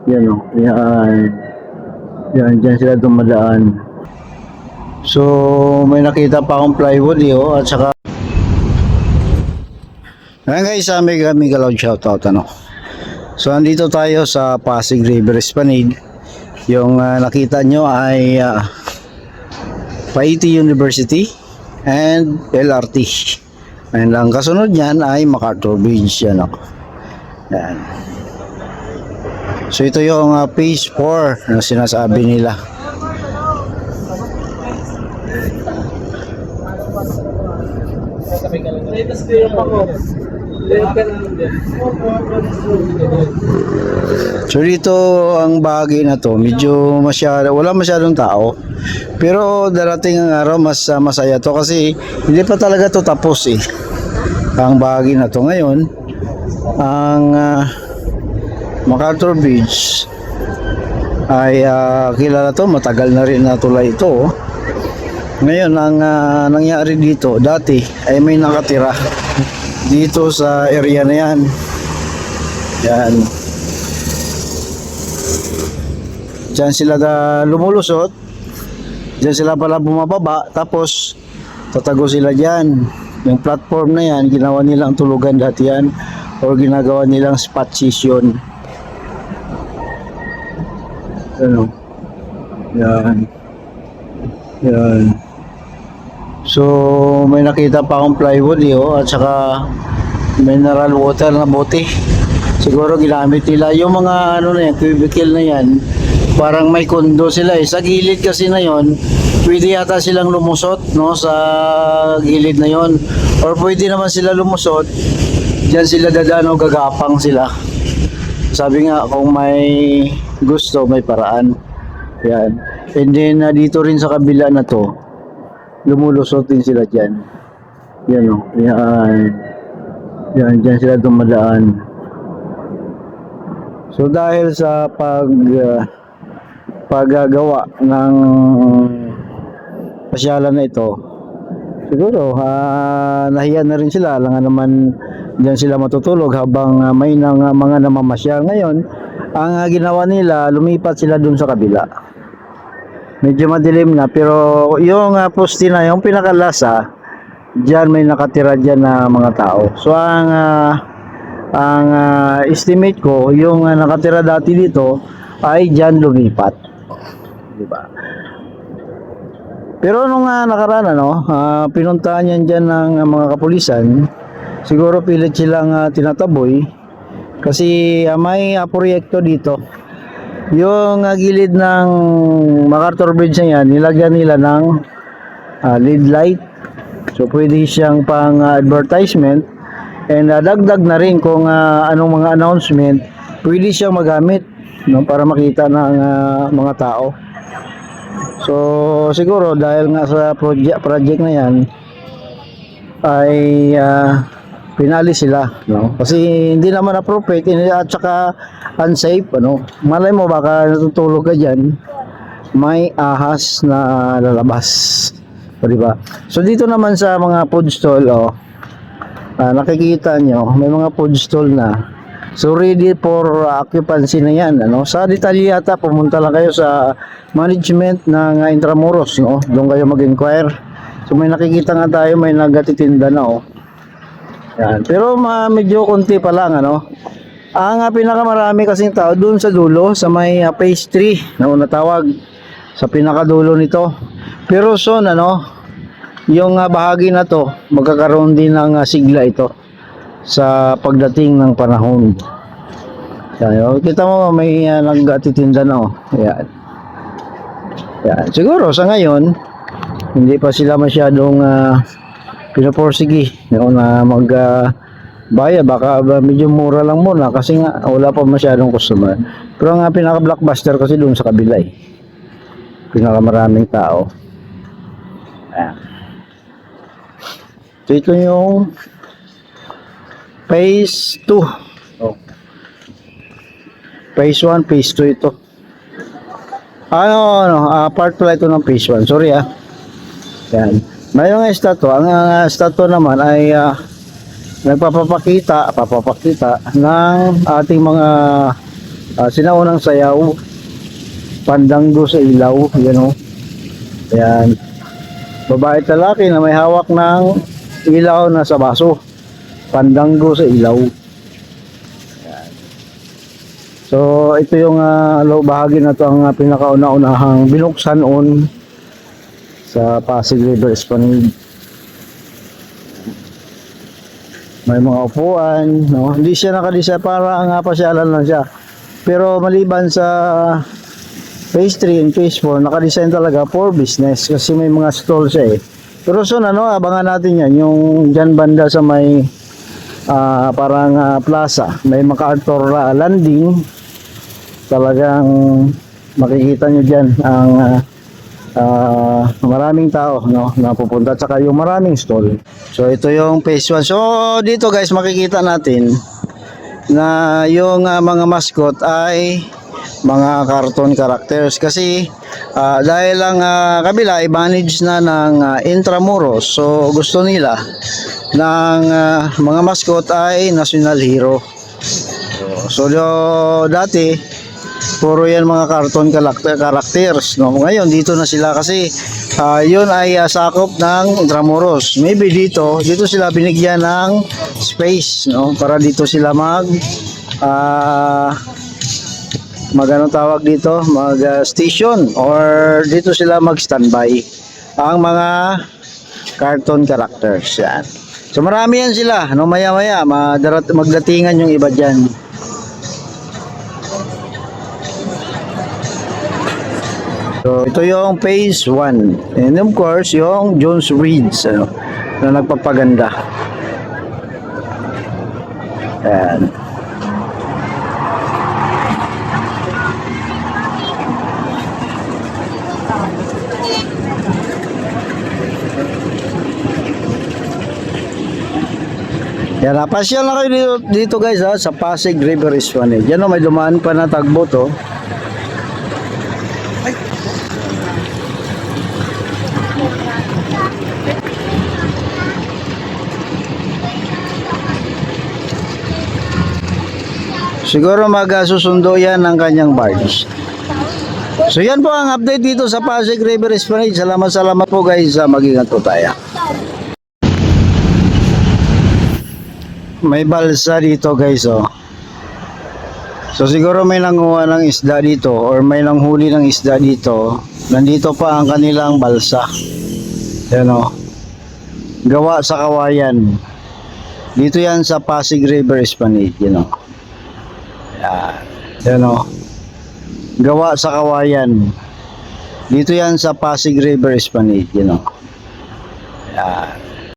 Yan o. Yan. Yan. Diyan sila dumadaan. So, may nakita pa akong plywood yo at saka ayan guys, mega loud shoutout ano. So, andito tayo sa Pasig River Esplanade. Yung nakita nyo ay Paiti University and LRT. And ang kasunod niyan ay MacArthur Bridge. Yan ako. Yan. So, ito yung phase 4 na sinasabi nila. So dito ang bahagi na to medyo wala masyadong tao, pero darating ang araw mas masaya to kasi hindi pa talaga to tapos ang bahagi na to ngayon. Ang MacArthur Bridge ay kilala to, matagal na rin na tulay ito. Ngayon ang nangyari dito dati ay may nakatira dito sa area na yan. Yan. Diyan sila lumulusot. Diyan sila pala bumababa. Tapos tatago sila dyan. Yung platform na yan, ginawa nilang tulugan dati yan. O ginagawa nilang spot session. Ano? Yan. Yan. So may nakita pa akong plywood yo at saka mineral water na bote. Siguro ginamit nila yung mga ano na yan, cubicle na yan. Parang may kondo sila sa gilid kasi na yon. Pwede yata silang lumusot no sa gilid na yon, or pwede naman sila lumusot diyan sila dadano, gagapang sila. Sabi nga kung may gusto may paraan. Yan. And then dito rin sa kabila na to lumulusot din sila dyan. Yan o. Yan. Yan. Dyan sila dumadaan. So dahil sa paggagawa ng pasyalan na ito, siguro nahiya na rin sila. Lang naman dyan sila matutulog habang may mga namamasyal. Ngayon, ang ginawa nila, lumipat sila dun sa kabila. Medyo madilim na, pero yung poste na yung pinakalasa, diyan may nakatira diyan na mga tao. So ang estimate ko, yung nakatira dati dito ay diyan lumipat. Di ba? Pero nung nakaraan pinuntahan yan diyan ng mga kapulisan, siguro pilit silang tinataboy kasi may proyekto dito. Yung gilid ng MacArthur Bridge na yan, nilagyan nila ng LED light. So pwede siyang pang advertisement, and dagdag na rin kung anong mga announcement pwede siyang magamit para makita ng mga tao. So siguro dahil nga sa project na yan ay pinali sila kasi hindi naman appropriate at saka unsafe malay mo baka natutulog ka dyan, may ahas na lalabas, di ba? So dito naman sa mga food stall nakikita nyo may mga food stall na, so ready for occupancy na yan sa detalye yata pumunta lang kayo sa management ng Intramuros doon kayo mag-inquire. So may nakikita nga tayo, may nagatitinda na yan. Pero medyo konti pa lang ang pinakamarami kasing tao doon sa dulo sa may phase 3 na natawag sa pinakadulo nito. Pero soon yung bahagi na to magkakaroon din ng sigla ito sa pagdating ng panahon. Yan, kita mo may nagatitinda na yan. Yan. Siguro sa ngayon hindi pa sila masyadong pinaporsige na baya, baka medyo mura lang muna kasi nga wala pa masyadong customer. Pero nga pinaka blockbuster kasi doon sa kabila pinakamaraming tao. Ayan. So ito yung phase 2. Phase 1, phase 2 ito. Part pala ito ng phase 1. Sorry Yan. Mayroong statue. Ang statue naman ay papapakita ng ating mga Sinaunang sayaw, pandanggo sa ilaw, yan o. Ayan. Babae at lalaki na may hawak ng ilaw na sa baso. Pandanggo sa ilaw. Ayan. So, ito yung bahagi na to ang pinakauna-unahang binuksan on sa Pasig River Esplanade. May mga upuan, no? Hindi siya nakadesign, para nga pasyalan lang siya. Pero maliban sa phase 3 and phase 4, nakadesign talaga for business kasi may mga stall siya eh. Pero soon, abangan natin yan, yung dyan banda sa may parang plaza, may MacArthur landing. Talagang makikita nyo dyan ang maraming tao, no, napupunta, tsaka yung maraming stall. So ito yung phase 1. So dito guys, makikita natin na yung mga mascot ay mga cartoon characters kasi dahil lang kabila i-manage na ng Intramuros, so gusto nila ng mga mascot ay national hero. So dati puro yan mga cartoon characters, no? Ngayon dito na sila kasi yun ay sakop ng Intramuros. Maybe dito sila binigyan ng space, no? Para dito sila mag anong tawag dito, mag station, or dito sila mag standby ang mga cartoon characters. Yan. So marami yan sila, no? Maya maya magdatingan yung iba dyan. So ito yung phase 1, and of course yung Jones Reeds, na nagpapaganda. Yan. Yan, pasyal na kayo dito guys sa Pasig River Esplanade. Yan may dumaan pa na tagbo to. Siguro magsusundo yan ng kanyang barge. So yan po ang update dito sa Pasig River Esplanade. Salamat po guys, mag-ingat po tayo. May balsa dito guys, oh. So siguro may nanguha ng isda dito or may nanghuli ng isda dito. Nandito pa ang kanilang balsa. Yan, oh. Gawa sa kawayan. Dito yan sa Pasig River Esplanade, you know. Yan, oh. Gawa sa kawayan. Dito yan sa Pasig River Esplanade, you know. Yan.